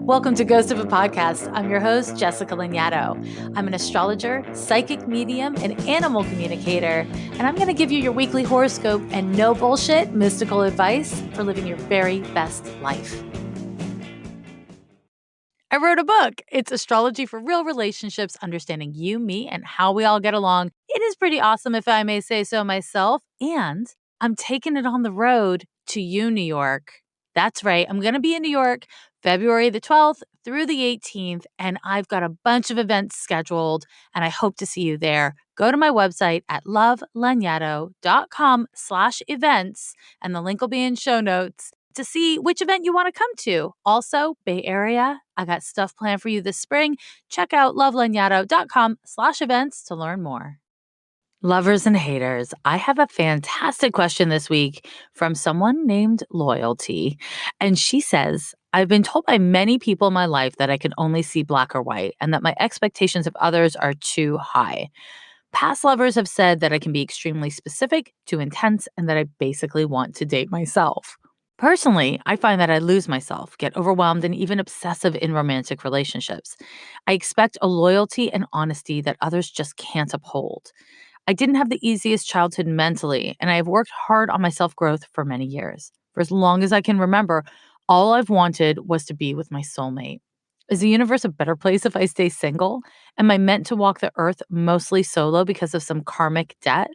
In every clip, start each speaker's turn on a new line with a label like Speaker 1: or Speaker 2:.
Speaker 1: Welcome to Ghost of a Podcast. I'm your host, Jessica Lanyadoo. I'm an astrologer, psychic medium, and animal communicator, and I'm going to give you your weekly horoscope and no bullshit mystical advice for living your very best life. I wrote a book. It's Astrology for Real Relationships, Understanding You, Me, and How We All Get Along. It is pretty awesome, if I may say so myself, and I'm taking it on the road to you, New York. That's right. I'm going to be in New York February the 12th through the 18th, and I've got a bunch of events scheduled, and I hope to see you there. Go to my website at lovelanyadoo.com/events, and the link will be in show notes to see which event you want to come to. Also, Bay Area, I got stuff planned for you this spring. Check out lovelanyadoo.com/events to learn more. Lovers and haters, I have a fantastic question this week from someone named Loyalty. And she says, I've been told by many people in my life that I can only see black or white and that my expectations of others are too high. Past lovers have said that I can be extremely specific, too intense, and that I basically want to date myself. Personally, I find that I lose myself, get overwhelmed, and even obsessive in romantic relationships. I expect a loyalty and honesty that others just can't uphold. I didn't have the easiest childhood mentally, and I have worked hard on my self-growth for many years. For as long as I can remember, all I've wanted was to be with my soulmate. Is the universe a better place if I stay single? Am I meant to walk the earth mostly solo because of some karmic debt?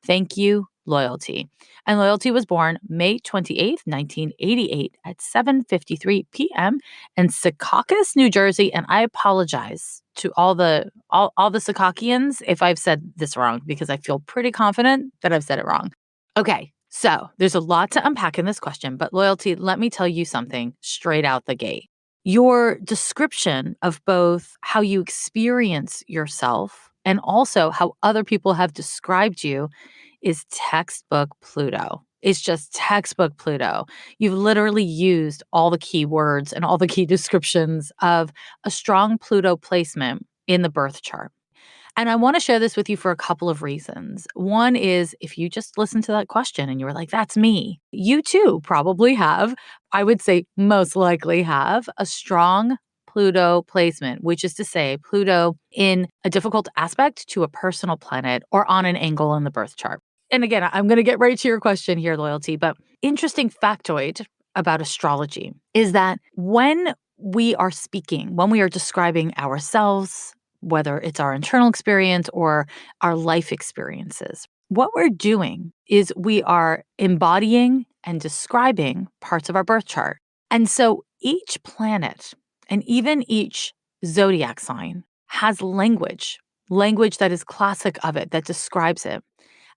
Speaker 1: Thank you, Loyalty. And Loyalty was born May 28th, 1988 at 7:53 p.m. in Secaucus, New Jersey, and I apologize to all the Secaucians if I've said this wrong because I feel pretty confident that I've said it wrong. Okay, so there's a lot to unpack in this question, but Loyalty, let me tell you something straight out the gate. Your description of both how you experience yourself and also how other people have described you is textbook Pluto. It's just textbook Pluto. You've literally used all the key words and all the key descriptions of a strong Pluto placement in the birth chart. And I want to share this with you for a couple of reasons. One is if you just listen to that question and you were like, that's me, you too probably have, I would say most likely have, a strong Pluto placement, which is to say Pluto in a difficult aspect to a personal planet or on an angle in the birth chart. And again, I'm going to get right to your question here, Loyalty, but interesting factoid about astrology is that when we are speaking, when we are describing ourselves, whether it's our internal experience or our life experiences, what we're doing is we are embodying and describing parts of our birth chart. And so each planet and even each zodiac sign has language that is classic of it, that describes it.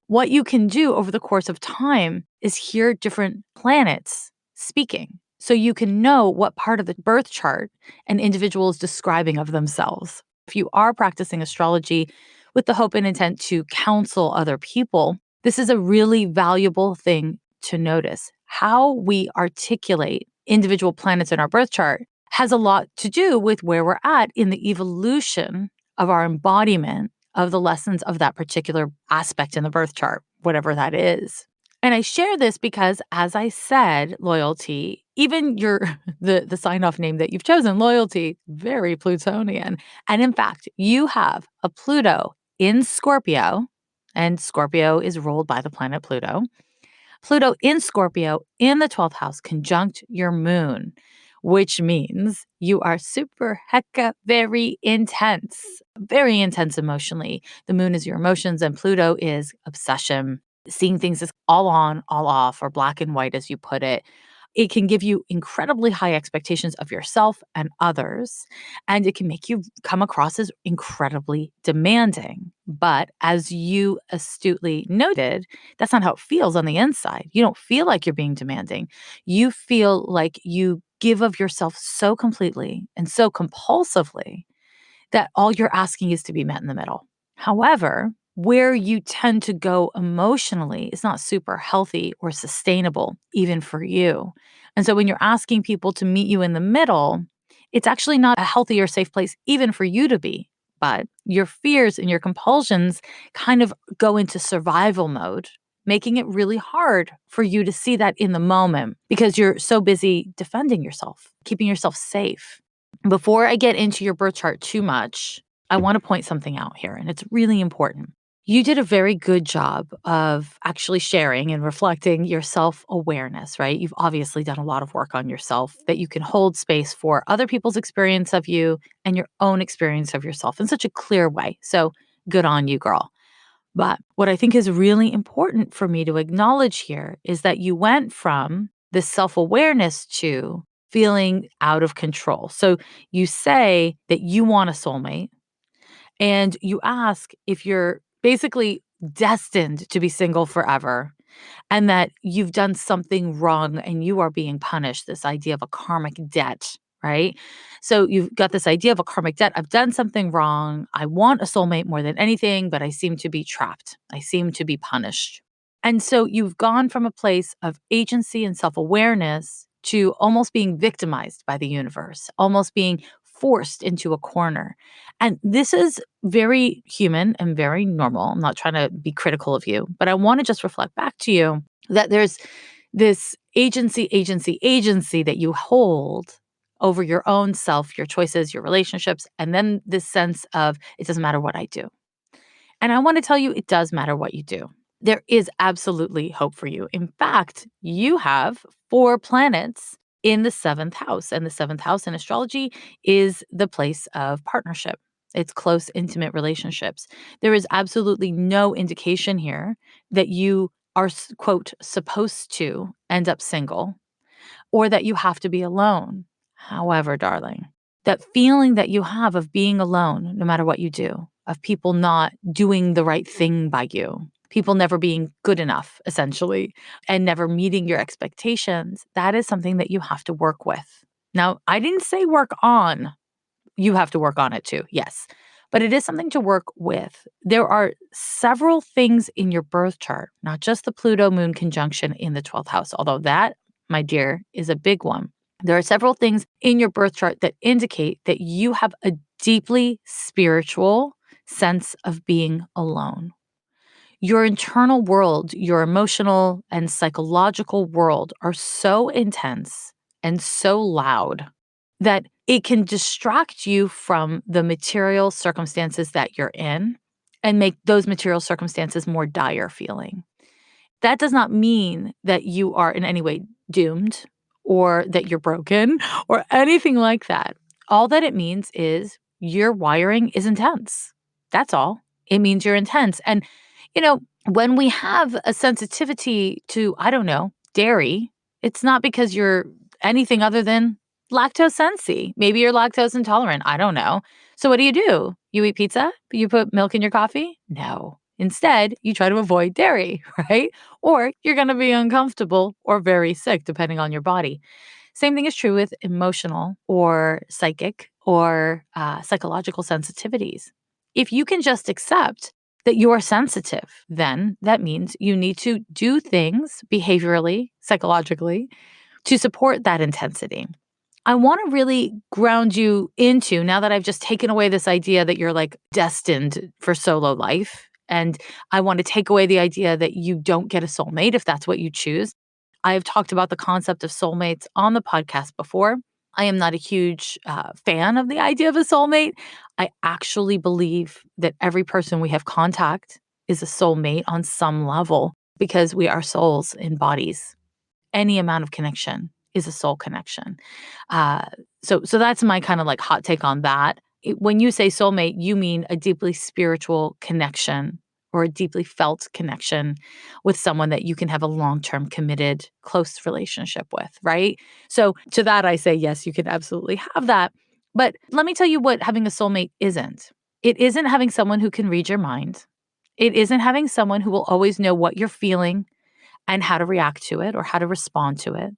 Speaker 1: What you can do over the course of time is hear different planets speaking. So you can know what part of the birth chart an individual is describing of themselves. If you are practicing astrology with the hope and intent to counsel other people, this is a really valuable thing to notice. How we articulate individual planets in our birth chart has a lot to do with where we're at in the evolution of our embodiment of the lessons of that particular aspect in the birth chart, whatever that is. And I share this because, as I said, Loyalty, even the sign-off name that you've chosen, Loyalty, very Plutonian. And in fact, you have a Pluto in Scorpio, and Scorpio is ruled by the planet Pluto. Pluto in Scorpio in the 12th house conjunct your moon, which means you are super-Hecka-Very intense, very intense emotionally. The moon is your emotions and Pluto is obsession, seeing things as all on, all off, or black and white, as you put it. It can give you incredibly high expectations of yourself and others, and it can make you come across as incredibly demanding. But as you astutely noted, that's not how it feels on the inside. You don't feel like you're being demanding. You feel like you give of yourself so completely and so compulsively that all you're asking is to be met in the middle. However, where you tend to go emotionally is not super healthy or sustainable, even for you. And so when you're asking people to meet you in the middle, it's actually not a healthy or safe place, even for you to be. But your fears and your compulsions kind of go into survival mode, making it really hard for you to see that in the moment because you're so busy defending yourself, keeping yourself safe. Before I get into your birth chart too much, I want to point something out here, and it's really important. You did a very good job of actually sharing and reflecting your self-awareness, right? You've obviously done a lot of work on yourself that you can hold space for other people's experience of you and your own experience of yourself in such a clear way. So good on you, girl. But what I think is really important for me to acknowledge here is that you went from this self awareness to feeling out of control. So you say that you want a soulmate and you ask if you're basically destined to be single forever and that you've done something wrong and you are being punished. This idea of a karmic debt, right? So you've got this idea of a karmic debt. I've done something wrong. I want a soulmate more than anything, but I seem to be trapped. I seem to be punished. And so you've gone from a place of agency and self awareness to almost being victimized by the universe, almost being forced into a corner. And this is very human and very normal. I'm not trying to be critical of you, but I want to just reflect back to you that there's this agency that you hold over your own self, your choices, your relationships, and then this sense of it doesn't matter what I do. And I want to tell you, it does matter what you do. There is absolutely hope for you. In fact, you have 4 planets in the 7th house, and the 7th house in astrology is the place of partnership. It's close, intimate relationships. There is absolutely no indication here that you are, quote, supposed to end up single or that you have to be alone. However, darling, that feeling that you have of being alone, no matter what you do, of people not doing the right thing by you, people never being good enough, essentially, and never meeting your expectations, that is something that you have to work with. Now, I didn't say work on. You have to work on it too, yes. But it is something to work with. There are several things in your birth chart, not just the Pluto moon conjunction in the 12th house, although that, my dear, is a big one. There are several things in your birth chart that indicate that you have a deeply spiritual sense of being alone. Your internal world, your emotional and psychological world are so intense and so loud that it can distract you from the material circumstances that you're in and make those material circumstances more dire feeling. That does not mean that you are in any way doomed or that you're broken or anything like that. All that it means is your wiring is intense. That's all. It means you're intense. And, when we have a sensitivity to, I don't know, dairy, it's not because you're anything other than lactose sensi. Maybe you're lactose intolerant. I don't know. So what do? You eat pizza? You put milk in your coffee? No. Instead, you try to avoid dairy, right? Or you're going to be uncomfortable or very sick, depending on your body. Same thing is true with emotional or psychic or psychological sensitivities. If you can just accept that you're sensitive, then that means you need to do things behaviorally, psychologically, to support that intensity. I want to really ground you into, now that I've just taken away this idea that you're like destined for solo life, and I want to take away the idea that you don't get a soulmate if that's what you choose. I have talked about the concept of soulmates on the podcast before. I am not a huge fan of the idea of a soulmate. I actually believe that every person we have contact is a soulmate on some level because we are souls in bodies. Any amount of connection is a soul connection. Uh, so that's my kind of like hot take on that. When you say soulmate, you mean a deeply spiritual connection or a deeply felt connection with someone that you can have a long-term committed close relationship with, right? So to that I say yes, you can absolutely have that. But let me tell you what having a soulmate isn't. It isn't having someone who can read your mind. It isn't having someone who will always know what you're feeling and how to react to it or how to respond to it.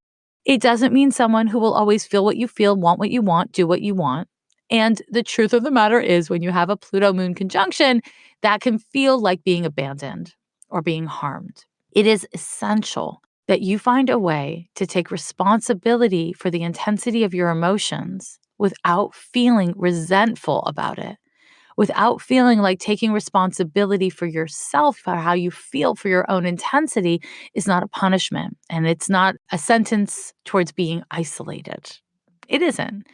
Speaker 1: It doesn't mean someone who will always feel what you feel, want what you want, do what you want. And the truth of the matter is, when you have a Pluto moon conjunction, that can feel like being abandoned or being harmed. It is essential that you find a way to take responsibility for the intensity of your emotions without feeling resentful about it, without feeling like taking responsibility for yourself, for how you feel, for your own intensity is not a punishment. And it's not a sentence towards being isolated. It isn't.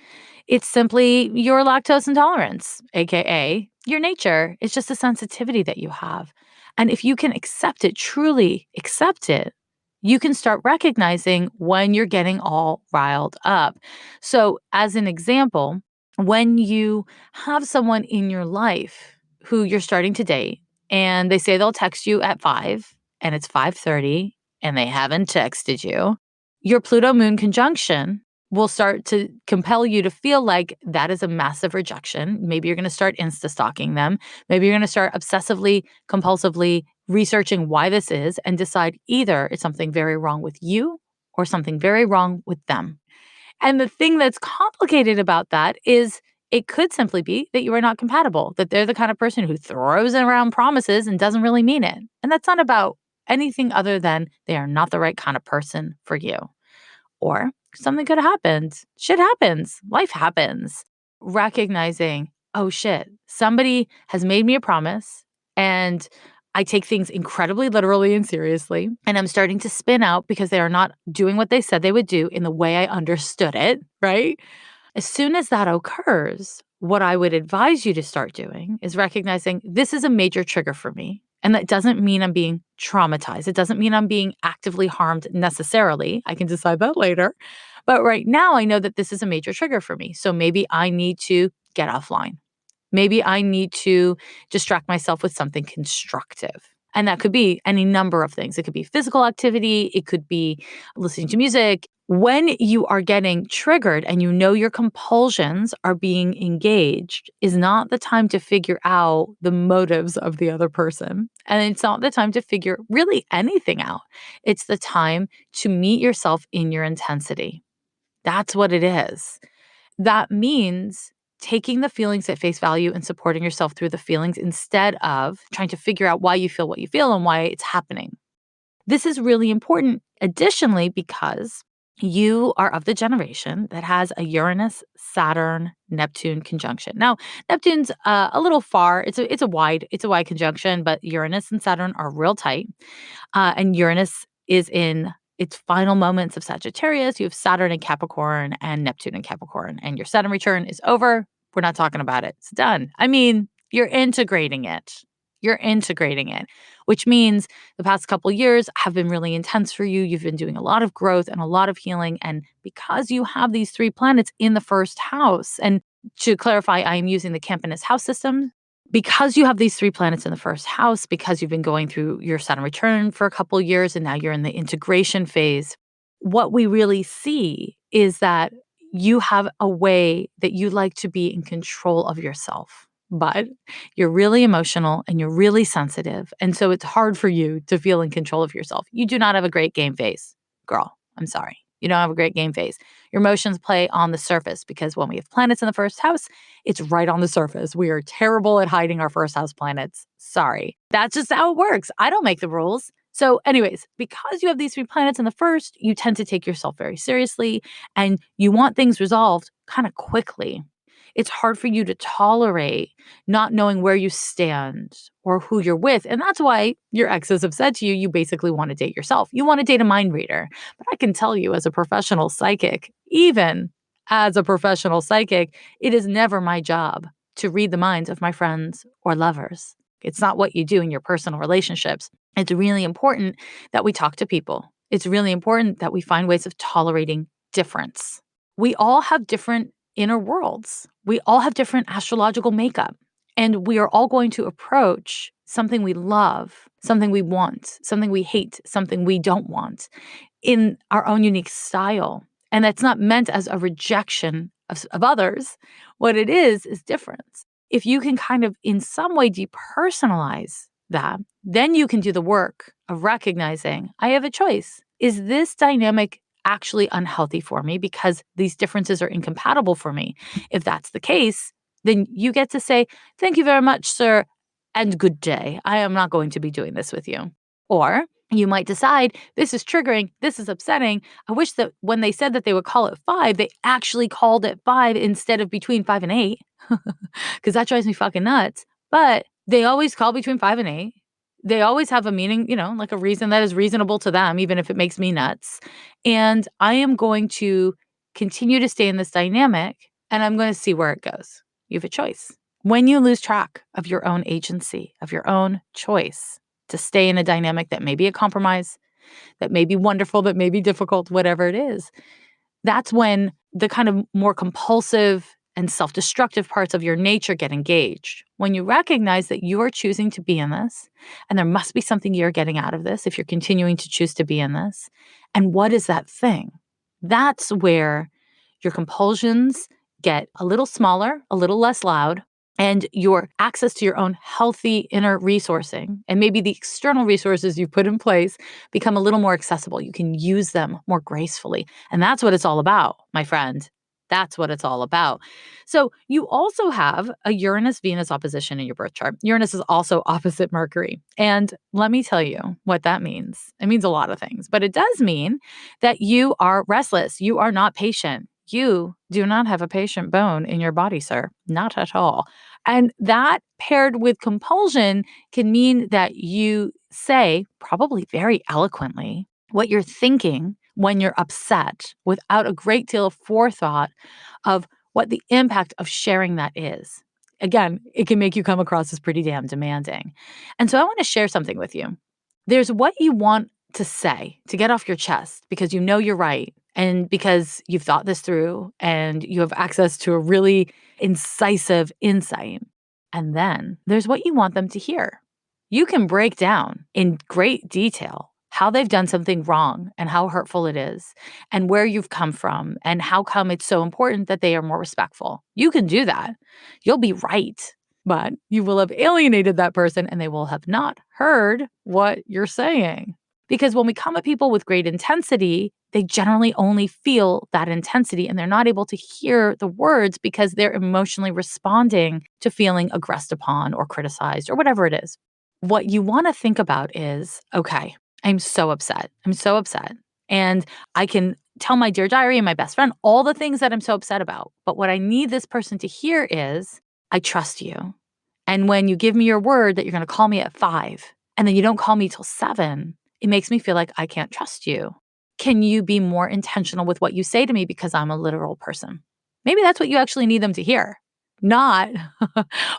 Speaker 1: It's simply your lactose intolerance, AKA your nature. It's just a sensitivity that you have. And if you can accept it, truly accept it, you can start recognizing when you're getting all riled up. So, as an example, when you have someone in your life who you're starting to date and they say they'll text you at 5 and it's 5:30 and they haven't texted you, your Pluto moon conjunction will start to compel you to feel like that is a massive rejection. Maybe you're going to start insta stalking them. Maybe you're going to start obsessively, compulsively researching why this is and decide either it's something very wrong with you or something very wrong with them. And the thing that's complicated about that is it could simply be that you are not compatible, that they're the kind of person who throws around promises and doesn't really mean it. And that's not about anything other than they are not the right kind of person for you. Or something could have happened. Shit happens. Life happens. Recognizing, oh shit, somebody has made me a promise and I take things incredibly literally and seriously. And I'm starting to spin out because they are not doing what they said they would do in the way I understood it, right? As soon as that occurs, what I would advise you to start doing is recognizing this is a major trigger for me. And that doesn't mean I'm being traumatized. It doesn't mean I'm being actively harmed necessarily. I can decide that later. But right now, I know that this is a major trigger for me. So maybe I need to get offline. Maybe I need to distract myself with something constructive. And that could be any number of things. It could be physical activity, it could be listening to music. When you are getting triggered and you know your compulsions are being engaged, is not the time to figure out the motives of the other person. And it's not the time to figure really anything out. It's the time to meet yourself in your intensity. That's what it is. That means taking the feelings at face value and supporting yourself through the feelings instead of trying to figure out why you feel what you feel and why it's happening. This is really important, additionally, because you are of the generation that has a Uranus, Saturn, Neptune conjunction. Now, Neptune's a little far. It's a wide conjunction, but Uranus and Saturn are real tight. And Uranus is in its final moments of Sagittarius. You have Saturn in Capricorn and Neptune in Capricorn, and your Saturn return is over. We're not talking about it. It's done. I mean, you're integrating it. You're integrating it, which means the past couple years have been really intense for you. You've been doing a lot of growth and a lot of healing. And because you have these three planets in the first house, and to clarify, I am using the Campanus house system because you have these three planets in the first house, because you've been going through your Saturn return for a couple years and now you're in the integration phase, what we really see is that you have a way that you like to be in control of yourself. But you're really emotional and you're really sensitive. And so it's hard for you to feel in control of yourself. You do not have a great game face, girl. I'm sorry. You don't have a great game face. Your emotions play on the surface because when we have planets in the first house, it's right on the surface. We are terrible at hiding our first house planets. Sorry. That's just how it works. I don't make the rules. So, anyways, because you have these three planets in the first, you tend to take yourself very seriously and you want things resolved kind of quickly. It's hard for you to tolerate not knowing where you stand or who you're with. And that's why your exes have said to you, you basically want to date yourself. You want to date a mind reader. But I can tell you, as a professional psychic, even as a professional psychic, it is never my job to read the minds of my friends or lovers. It's not what you do in your personal relationships. It's really important that we talk to people. It's really important that we find ways of tolerating difference. We all have different inner worlds. We all have different astrological makeup, and we are all going to approach something we love, something we want, something we hate, something we don't want in our own unique style. And that's not meant as a rejection of others. What it is difference. If you can kind of in some way depersonalize that, then you can do the work of recognizing I have a choice. Is this dynamic actually unhealthy for me because these differences are incompatible for me? If that's the case, then you get to say, thank you very much, sir, and good day. I am not going to be doing this with you. Or you might decide, this is triggering, this is upsetting. I wish that when they said that they would call it 5, they actually called it 5 instead of between 5 and 8, because that drives me fucking nuts. But they always call between 5 and 8. They always have a meaning, like a reason that is reasonable to them, even if it makes me nuts. And I am going to continue to stay in this dynamic, and I'm going to see where it goes. You have a choice. When you lose track of your own agency, of your own choice to stay in a dynamic that may be a compromise, that may be wonderful, that may be difficult, whatever it is, that's when the kind of more compulsive and self-destructive parts of your nature get engaged. When you recognize that you are choosing to be in this, and there must be something you're getting out of this if you're continuing to choose to be in this, and what is that thing? That's where your compulsions get a little smaller, a little less loud, and your access to your own healthy inner resourcing and maybe the external resources you've put in place become a little more accessible. You can use them more gracefully. And that's what it's all about, my friend. That's what it's all about. So you also have a Uranus-Venus opposition in your birth chart. Uranus is also opposite Mercury. And let me tell you what that means. It means a lot of things, but it does mean that you are restless. You are not patient. You do not have a patient bone in your body, sir. Not at all. And that paired with compulsion can mean that you say, probably very eloquently, what you're thinking when you're upset without a great deal of forethought of what the impact of sharing that is. Again, it can make you come across as pretty damn demanding. And so I want to share something with you. There's what you want to say to get off your chest because you know you're right and because you've thought this through and you have access to a really incisive insight. And then there's what you want them to hear. You can break down in great detail how they've done something wrong and how hurtful it is and where you've come from and how come it's so important that they are more respectful. You can do that. You'll be right, but you will have alienated that person and they will have not heard what you're saying. Because when we come at people with great intensity, they generally only feel that intensity and they're not able to hear the words because they're emotionally responding to feeling aggressed upon or criticized or whatever it is. What you want to think about is, okay, I'm so upset. I'm so upset. And I can tell my dear diary and my best friend all the things that I'm so upset about. But what I need this person to hear is, I trust you. And when you give me your word that you're going to call me at 5 and then you don't call me till 7, it makes me feel like I can't trust you. Can you be more intentional with what you say to me because I'm a literal person? Maybe that's what you actually need them to hear, not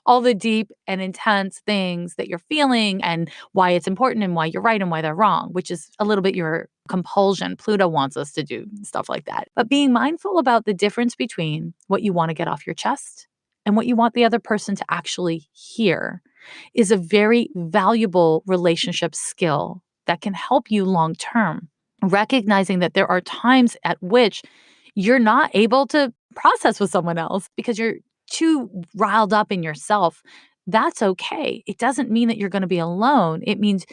Speaker 1: all the deep and intense things that you're feeling and why it's important and why you're right and why they're wrong, which is a little bit your compulsion. Pluto wants us to do stuff like that. But being mindful about the difference between what you want to get off your chest and what you want the other person to actually hear is a very valuable relationship skill that can help you long term. Recognizing that there are times at which you're not able to process with someone else because you're too riled up in yourself. That's okay. It doesn't mean that you're going to be alone. It means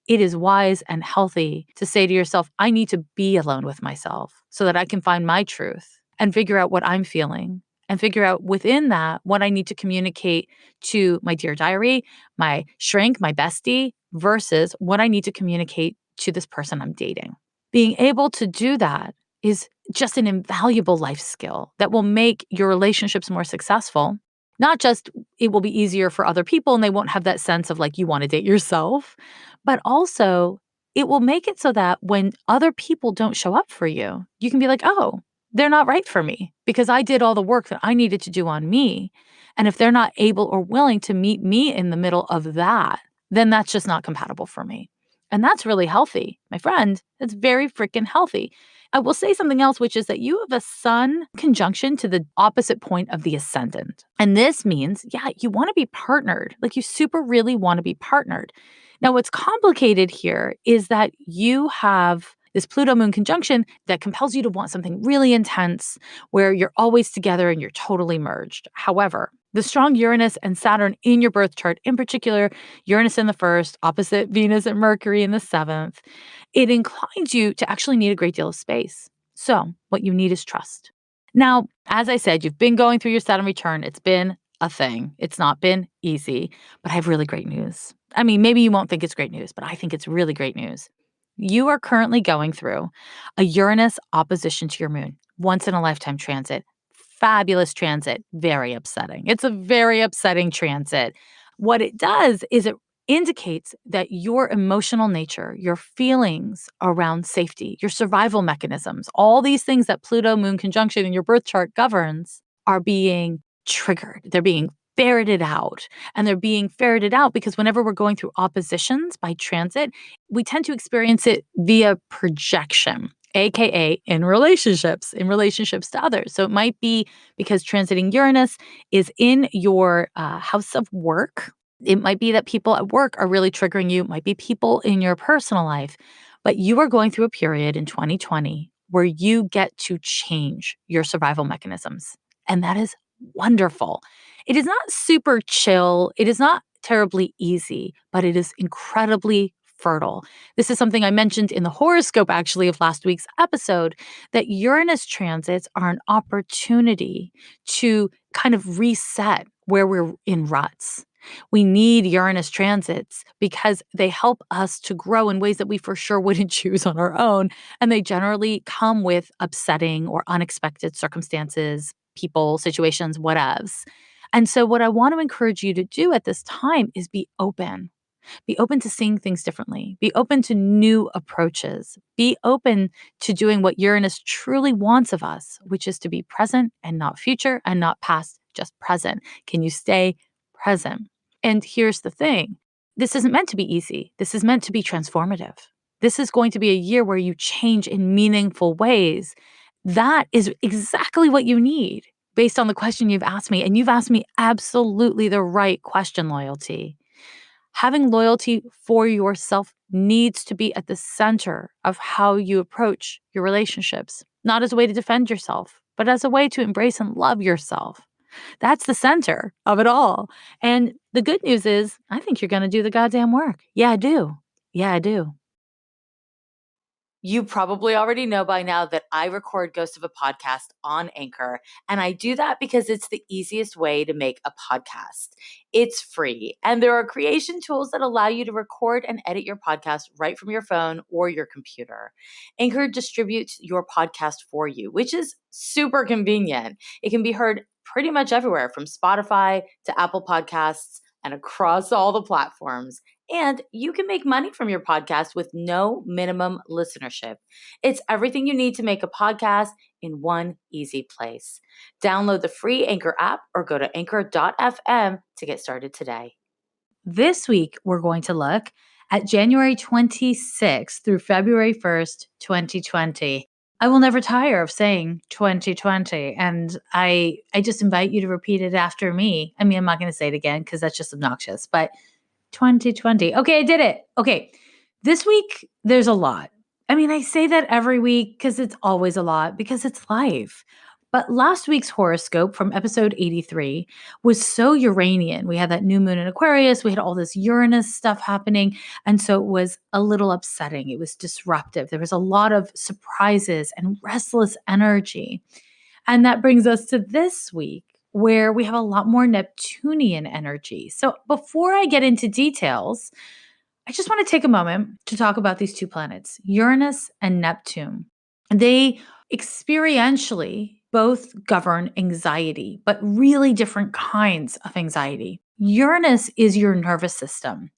Speaker 1: it is wise and healthy to say to yourself, I need to be alone with myself so that I can find my truth and figure out what I'm feeling and figure out within that what I need to communicate to my dear diary, my shrink, my bestie, versus what I need to communicate to this person I'm dating. Being able to do that is just an invaluable life skill that will make your relationships more successful. Not just it will be easier for other people and they won't have that sense of like you want to date yourself, but also it will make it so that when other people don't show up for you, you can be like, oh, they're not right for me because I did all the work that I needed to do on me. And if they're not able or willing to meet me in the middle of that, then that's just not compatible for me. And that's really healthy, my friend. It's very freaking healthy. I will say something else, which is that you have a sun conjunction to the opposite point of the ascendant. And this means, yeah, you want to be partnered. Like you super really want to be partnered. Now, what's complicated here is that you have this Pluto moon conjunction that compels you to want something really intense where you're always together and you're totally merged. However, the strong Uranus and Saturn in your birth chart, in particular, Uranus in the 1st, opposite Venus and Mercury in the 7th, it inclines you to actually need a great deal of space. So what you need is trust. Now, as I said, you've been going through your Saturn return. It's been a thing. It's not been easy, but I have really great news. I mean, maybe you won't think it's great news, but I think it's really great news. You are currently going through a Uranus opposition to your moon, once in a lifetime transit. Fabulous transit, very upsetting. It's a very upsetting transit. What it does is it indicates that your emotional nature, your feelings around safety, your survival mechanisms, all these things that Pluto Moon conjunction in your birth chart governs are being triggered. They're being ferreted out. And they're being ferreted out because whenever we're going through oppositions by transit, we tend to experience it via projection, AKA in relationships to others. So it might be because transiting Uranus is in your house of work. It might be that people at work are really triggering you. It might be people in your personal life. But you are going through a period in 2020 where you get to change your survival mechanisms. And that is wonderful. It is not super chill. It is not terribly easy, but it is incredibly fertile. This is something I mentioned in the horoscope, actually, of last week's episode, that Uranus transits are an opportunity to kind of reset where we're in ruts. We need Uranus transits because they help us to grow in ways that we for sure wouldn't choose on our own. And they generally come with upsetting or unexpected circumstances, people, situations, whatevs. And so, what I want to encourage you to do at this time is be open. Be open to seeing things differently. Be open to new approaches. Be open to doing what Uranus truly wants of us, which is to be present and not future and not past, just present. Can you stay present? And here's the thing, this isn't meant to be easy. This is meant to be transformative. This is going to be a year where you change in meaningful ways. That is exactly what you need based on the question you've asked me. And you've asked me absolutely the right question, Loyalty. Having loyalty for yourself needs to be at the center of how you approach your relationships, not as a way to defend yourself, but as a way to embrace and love yourself. That's the center of it all. And the good news is, I think you're going to do the goddamn work. Yeah, I do. Yeah, I do. You probably already know by now that I record Ghost of a Podcast on Anchor, and I do that because it's the easiest way to make a podcast. It's free, and there are creation tools that allow you to record and edit your podcast right from your phone or your computer. Anchor distributes your podcast for you, which is super convenient. It can be heard pretty much everywhere from Spotify to Apple Podcasts and across all the platforms. And you can make money from your podcast with no minimum listenership. It's everything you need to make a podcast in one easy place. Download the free Anchor app or go to anchor.fm to get started today. This week, we're going to look at January 26th through February 1st, 2020. I will never tire of saying 2020, and I just invite you to repeat it after me. I mean, I'm not going to say it again because that's just obnoxious, but 2020. Okay, I did it. Okay. This week, there's a lot. I mean, I say that every week because it's always a lot because it's life. But last week's horoscope from episode 83 was so Uranian. We had that new moon in Aquarius. We had all this Uranus stuff happening. And so it was a little upsetting. It was disruptive. There was a lot of surprises and restless energy. And that brings us to this week, where we have a lot more Neptunian energy. So before I get into details, I just want to take a moment to talk about these two planets, Uranus and Neptune. They experientially both govern anxiety, but really different kinds of anxiety. Uranus is your nervous system.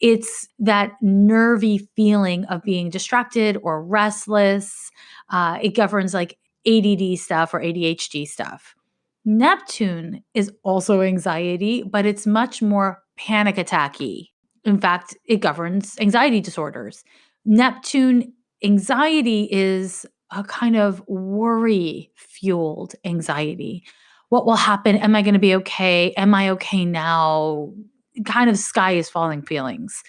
Speaker 1: It's that nervy feeling of being distracted or restless. It governs like ADD stuff or ADHD stuff. Neptune is also anxiety, but it's much more panic attacky. In fact, it governs anxiety disorders. Neptune anxiety is a kind of worry fueled anxiety. What will happen? Am I going to be okay? Am I okay now? Kind of sky is falling feelings.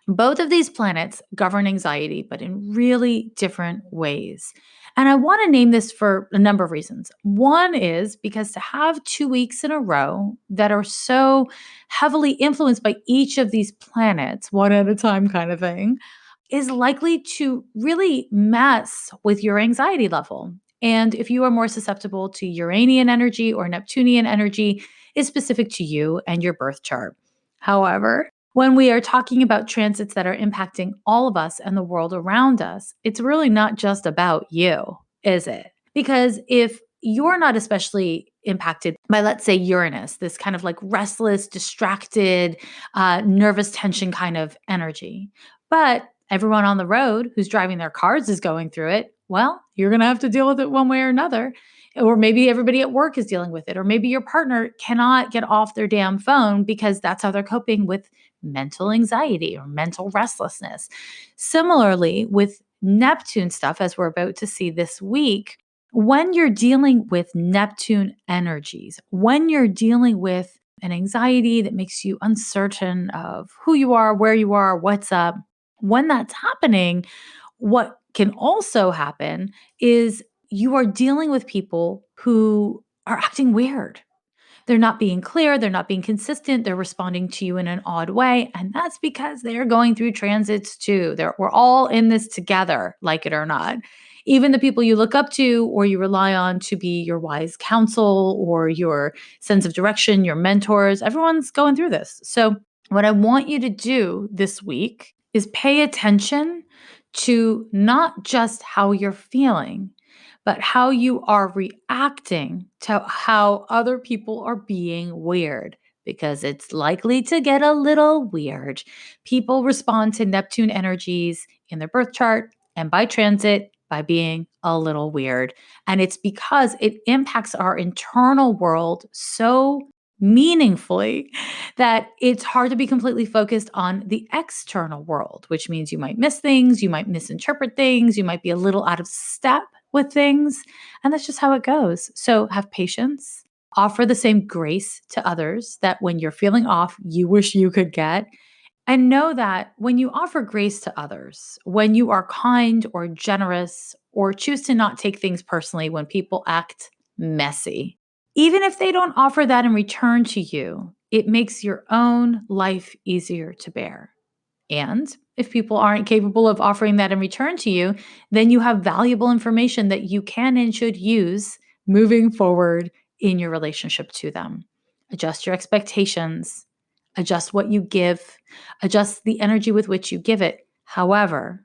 Speaker 1: Both of these planets govern anxiety, but in really different ways. And I want to name this for a number of reasons. One is because to have 2 weeks in a row that are so heavily influenced by each of these planets, one at a time kind of thing, is likely to really mess with your anxiety level. And if you are more susceptible to Uranian energy or Neptunian energy, is specific to you and your birth chart. However, when we are talking about transits that are impacting all of us and the world around us, it's really not just about you, is it? Because if you're not especially impacted by, let's say, Uranus, this kind of like restless, distracted, nervous tension kind of energy. But everyone on the road who's driving their cars is going through it. Well, you're going to have to deal with it one way or another. Or maybe everybody at work is dealing with it. Or maybe your partner cannot get off their damn phone because that's how they're coping with mental anxiety or mental restlessness. Similarly, with Neptune stuff, as we're about to see this week, when you're dealing with Neptune energies, when you're dealing with an anxiety that makes you uncertain of who you are, where you are, what's up, when that's happening, what can also happen is you are dealing with people who are acting weird. They're not being clear, they're not being consistent, they're responding to you in an odd way, and that's because they're going through transits too. We're all in this together, like it or not. Even the people you look up to or you rely on to be your wise counsel or your sense of direction, your mentors, everyone's going through this. So, what I want you to do this week is pay attention to not just how you're feeling, but how you are reacting to how other people are being weird, because it's likely to get a little weird. People respond to Neptune energies in their birth chart and by transit by being a little weird. And it's because it impacts our internal world so meaningfully that it's hard to be completely focused on the external world, which means you might miss things, you might misinterpret things, you might be a little out of step with things. And that's just how it goes. So have patience, offer the same grace to others that when you're feeling off, you wish you could get. And know that when you offer grace to others, when you are kind or generous or choose to not take things personally when people act messy, even if they don't offer that in return to you, it makes your own life easier to bear. And if people aren't capable of offering that in return to you, then you have valuable information that you can and should use moving forward in your relationship to them. Adjust your expectations, adjust what you give, adjust the energy with which you give it. However,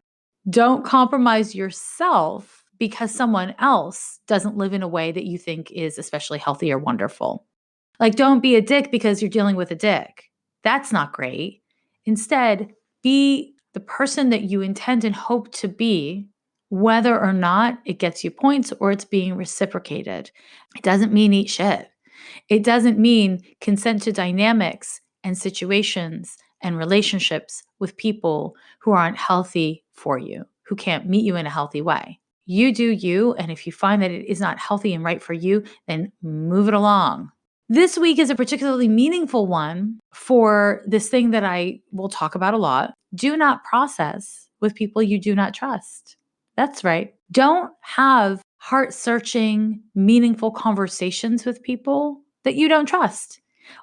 Speaker 1: don't compromise yourself because someone else doesn't live in a way that you think is especially healthy or wonderful. Like, don't be a dick because you're dealing with a dick. That's not great. Instead, be the person that you intend and hope to be, whether or not it gets you points or it's being reciprocated. It doesn't mean eat shit. It doesn't mean consent to dynamics and situations and relationships with people who aren't healthy for you, who can't meet you in a healthy way. You do you, and if you find that it is not healthy and right for you, then move it along. This week is a particularly meaningful one for this thing that I will talk about a lot. Do not process with people you do not trust. That's right. Don't have heart-searching, meaningful conversations with people that you don't trust.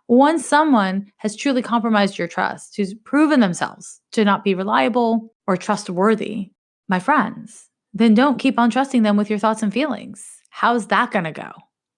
Speaker 1: Once someone has truly compromised your trust, who's proven themselves to not be reliable or trustworthy, my friends, then don't keep on trusting them with your thoughts and feelings. How's that going to go?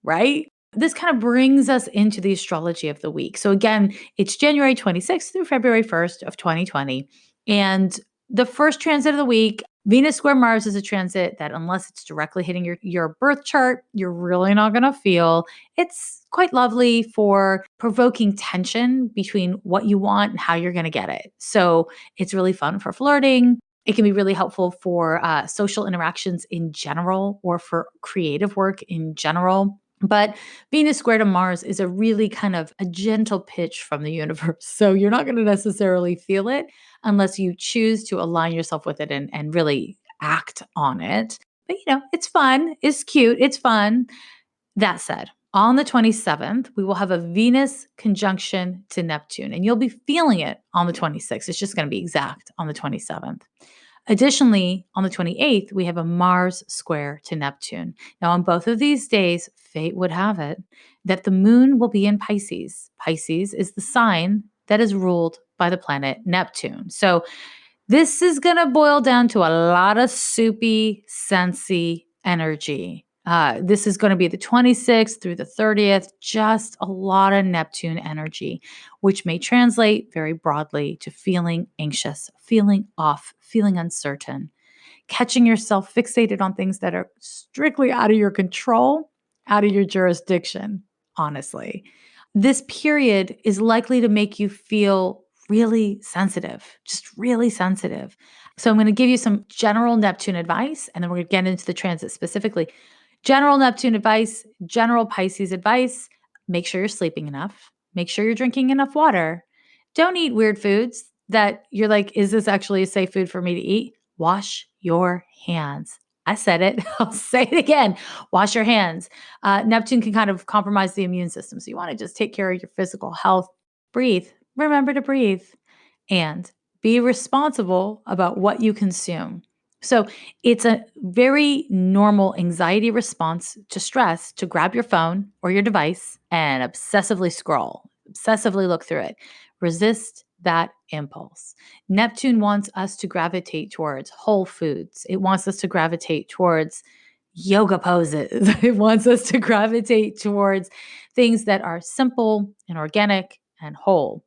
Speaker 1: Right? This kind of brings us into the astrology of the week. So again, it's January 26th through February 1st of 2020. And the first transit of the week, Venus square Mars, is a transit that unless it's directly hitting your birth chart, you're really not going to feel. It's quite lovely for provoking tension between what you want and how you're going to get it. So it's really fun for flirting. It can be really helpful for social interactions in general or for creative work in general. But Venus square to Mars is a really kind of a gentle pitch from the universe. So you're not going to necessarily feel it unless you choose to align yourself with it and really act on it. But it's fun, it's cute, it's fun. That said, on the 27th, we will have a Venus conjunction to Neptune, and you'll be feeling it on the 26th. It's just going to be exact on the 27th. Additionally, on the 28th, we have a Mars square to Neptune. Now, on both of these days, fate would have it that the moon will be in Pisces. Pisces is the sign that is ruled by the planet Neptune. So this is going to boil down to a lot of soupy, sensy energy. This is going to be the 26th through the 30th, just a lot of Neptune energy, which may translate very broadly to feeling anxious, feeling off, feeling uncertain, catching yourself fixated on things that are strictly out of your control, out of your jurisdiction. honestly. This period is likely to make you feel really sensitive, just really sensitive. So I'm going to give you some general Neptune advice, and then we're going to get into the transit specifically. General Neptune advice, general Pisces advice: make sure you're sleeping enough, make sure you're drinking enough water. Don't eat weird foods that you're like, is this actually a safe food for me to eat? Wash your hands. I said it. I'll say it again. Wash your hands. Neptune can kind of compromise the immune system. So you want to just take care of your physical health. Breathe. Remember to breathe and be responsible about what you consume. So it's a very normal anxiety response to stress to grab your phone or your device and obsessively scroll, obsessively look through it. Resist that impulse. Neptune wants us to gravitate towards whole foods. It wants us to gravitate towards yoga poses. It wants us to gravitate towards things that are simple and organic and whole.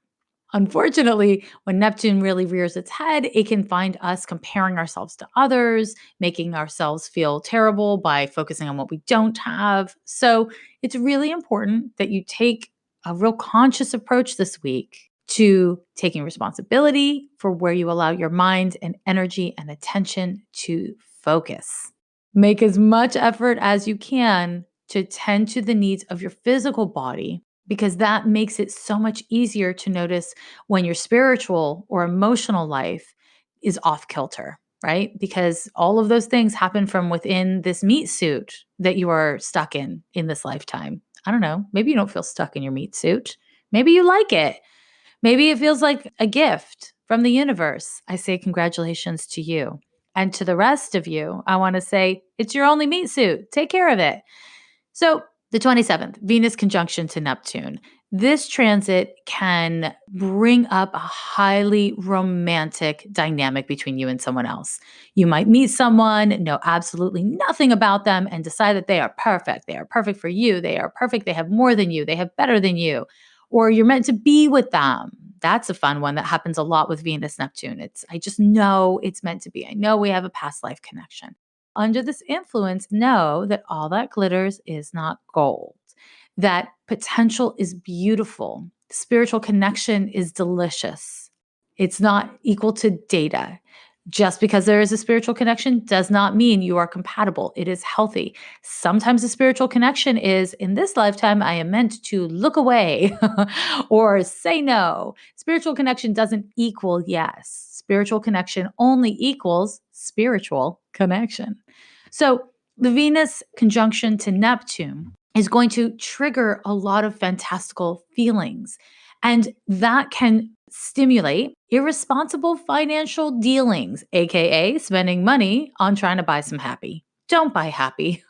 Speaker 1: Unfortunately, when Neptune really rears its head, it can find us comparing ourselves to others, making ourselves feel terrible by focusing on what we don't have. So it's really important that you take a real conscious approach this week to taking responsibility for where you allow your mind and energy and attention to focus. Make as much effort as you can to tend to the needs of your physical body, because that makes it so much easier to notice when your spiritual or emotional life is off kilter, right? Because all of those things happen from within this meat suit that you are stuck in this lifetime. I don't know. Maybe you don't feel stuck in your meat suit. Maybe you like it. Maybe it feels like a gift from the universe. I say congratulations to you. And to the rest of you, I want to say it's your only meat suit. Take care of it. So, the 27th, Venus conjunction to Neptune. This transit can bring up a highly romantic dynamic between you and someone else. You might meet someone, know absolutely nothing about them, and decide that they are perfect. They are perfect for you. They are perfect. They have more than you. They have better than you. Or you're meant to be with them. That's a fun one that happens a lot with Venus Neptune. I just know it's meant to be. I know we have a past life connection. Under this influence, know that all that glitters is not gold, that potential is beautiful, spiritual connection is delicious. It's not equal to data. Just because there is a spiritual connection does not mean you are compatible. It is healthy. Sometimes a spiritual connection is, in this lifetime, I am meant to look away or say no. Spiritual connection doesn't equal yes. Spiritual connection only equals spiritual connection. So the Venus conjunction to Neptune is going to trigger a lot of fantastical feelings. And that can stimulate irresponsible financial dealings, AKA spending money on trying to buy some happy. Don't buy happy.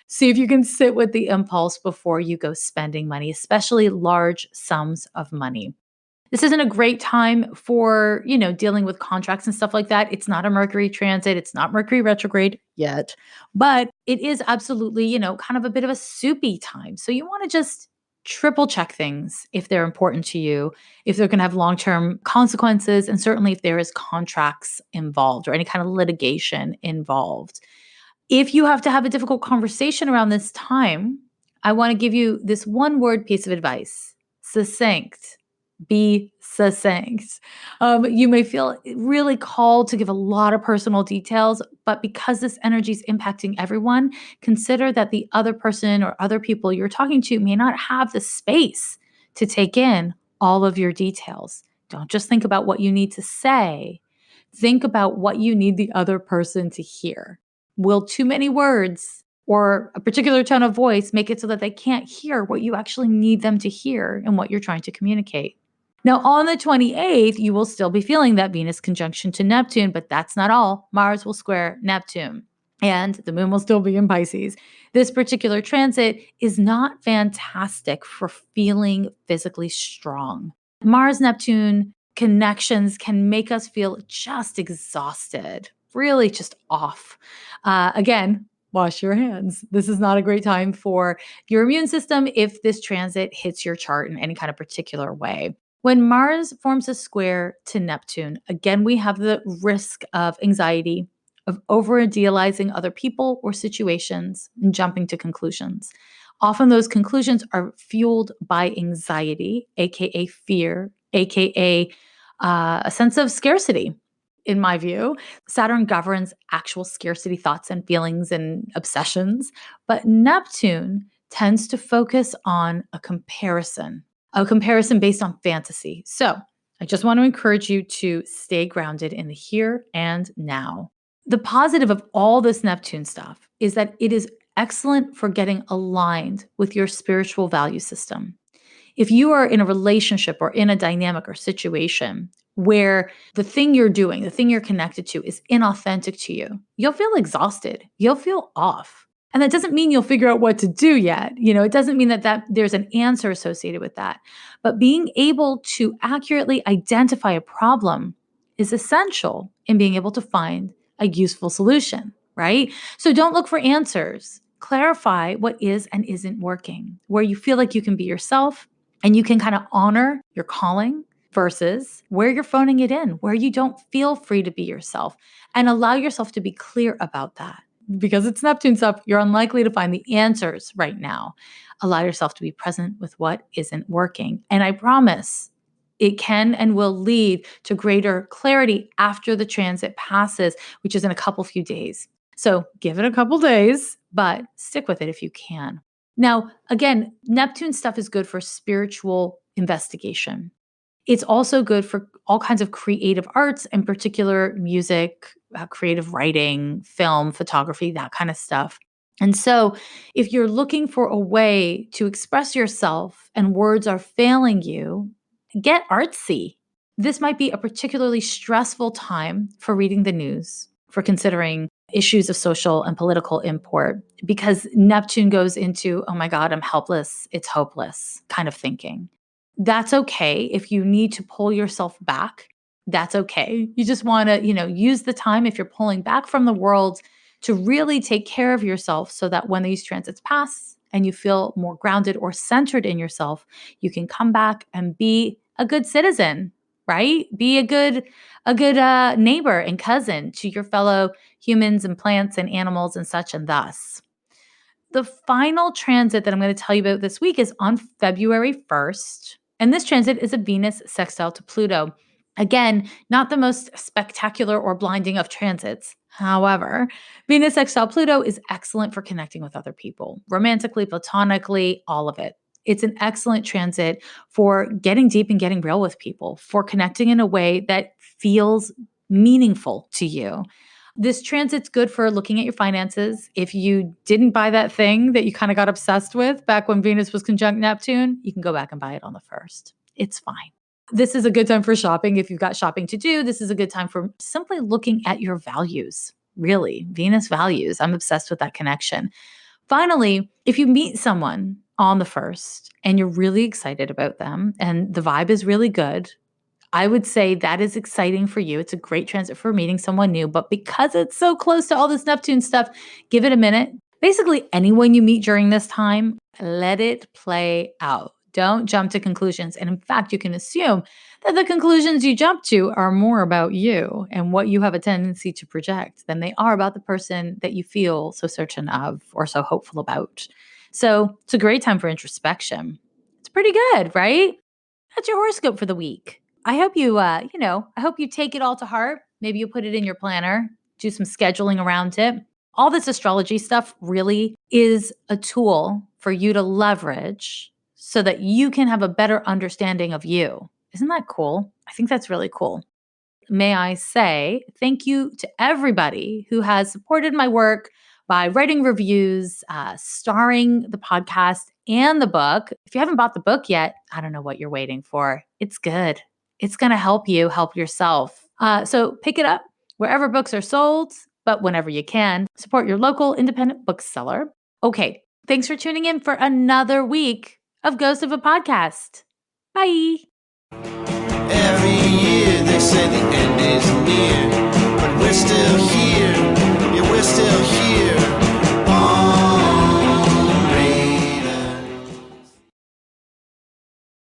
Speaker 1: See if you can sit with the impulse before you go spending money, especially large sums of money. This isn't a great time for, dealing with contracts and stuff like that. It's not a Mercury transit. It's not Mercury retrograde yet, but it is absolutely, kind of a bit of a soupy time. So you want to just triple check things if they're important to you, if they're going to have long-term consequences, and certainly if there is contracts involved or any kind of litigation involved. If you have to have a difficult conversation around this time, I want to give you this one word piece of advice: succinct. Be succinct. You may feel really called to give a lot of personal details, but because this energy is impacting everyone, consider that the other person or other people you're talking to may not have the space to take in all of your details. Don't just think about what you need to say. Think about what you need the other person to hear. Will too many words or a particular tone of voice make it so that they can't hear what you actually need them to hear and what you're trying to communicate? Now, on the 28th, you will still be feeling that Venus conjunction to Neptune, but that's not all. Mars will square Neptune, and the moon will still be in Pisces. This particular transit is not fantastic for feeling physically strong. Mars-Neptune connections can make us feel just exhausted, really just off. Again, wash your hands. This is not a great time for your immune system if this transit hits your chart in any kind of particular way. When Mars forms a square to Neptune, again, we have the risk of anxiety, of over-idealizing other people or situations and jumping to conclusions. Often those conclusions are fueled by anxiety, aka fear, aka a sense of scarcity. In my view, Saturn governs actual scarcity thoughts and feelings and obsessions, but Neptune tends to focus on a comparison based on fantasy. So I just want to encourage you to stay grounded in the here and now. The positive of all this Neptune stuff is that it is excellent for getting aligned with your spiritual value system. If you are in a relationship or in a dynamic or situation where the thing you're doing, the thing you're connected to is inauthentic to you, you'll feel exhausted. You'll feel off. And that doesn't mean you'll figure out what to do yet. It doesn't mean that there's an answer associated with that. But being able to accurately identify a problem is essential in being able to find a useful solution, right? So don't look for answers. Clarify what is and isn't working, where you feel like you can be yourself and you can kind of honor your calling versus where you're phoning it in, where you don't feel free to be yourself, and allow yourself to be clear about that. Because it's Neptune stuff, you're unlikely to find the answers right now. Allow yourself to be present with what isn't working. And I promise it can and will lead to greater clarity after the transit passes, which is in a few days. So give it a couple days, but stick with it if you can. Now, again, Neptune stuff is good for spiritual investigation. It's also good for all kinds of creative arts, in particular music, creative writing, film, photography, that kind of stuff. And so if you're looking for a way to express yourself and words are failing you, get artsy. This might be a particularly stressful time for reading the news, for considering issues of social and political import, because Neptune goes into, oh my God, I'm helpless, it's hopeless kind of thinking. That's okay if you need to pull yourself back. That's okay. You just want to, use the time if you're pulling back from the world to really take care of yourself so that when these transits pass and you feel more grounded or centered in yourself, you can come back and be a good citizen, right? Be a good neighbor and cousin to your fellow humans and plants and animals and such and thus. The final transit that I'm going to tell you about this week is on February 1st. And this transit is a Venus sextile to Pluto. Again, not the most spectacular or blinding of transits. However, Venus sextile Pluto is excellent for connecting with other people, romantically, platonically, all of it. It's an excellent transit for getting deep and getting real with people, for connecting in a way that feels meaningful to you. This transit's good for looking at your finances. If you didn't buy that thing that you kind of got obsessed with back when Venus was conjunct Neptune, you can go back and buy it on the 1st. It's fine. This is a good time for shopping. If you've got shopping to do, this is a good time for simply looking at your values. Really, Venus values. I'm obsessed with that connection. Finally, if you meet someone on the 1st and you're really excited about them and the vibe is really good, I would say that is exciting for you. It's a great transit for meeting someone new, but because it's so close to all this Neptune stuff, give it a minute. Basically, anyone you meet during this time, let it play out. Don't jump to conclusions. And in fact, you can assume that the conclusions you jump to are more about you and what you have a tendency to project than they are about the person that you feel so certain of or so hopeful about. So it's a great time for introspection. It's pretty good, right? That's your horoscope for the week. I hope I hope you take it all to heart. Maybe you put it in your planner, do some scheduling around it. All this astrology stuff really is a tool for you to leverage so that you can have a better understanding of you. Isn't that cool? I think that's really cool. May I say thank you to everybody who has supported my work by writing reviews, starring the podcast and the book. If you haven't bought the book yet, I don't know what you're waiting for. It's good. It's going to help you help yourself. So pick it up wherever books are sold, but whenever you can, support your local independent bookseller. Okay, thanks for tuning in for another week of Ghost of a Podcast. Bye.
Speaker 2: Every year they say the end is near, but we're still here.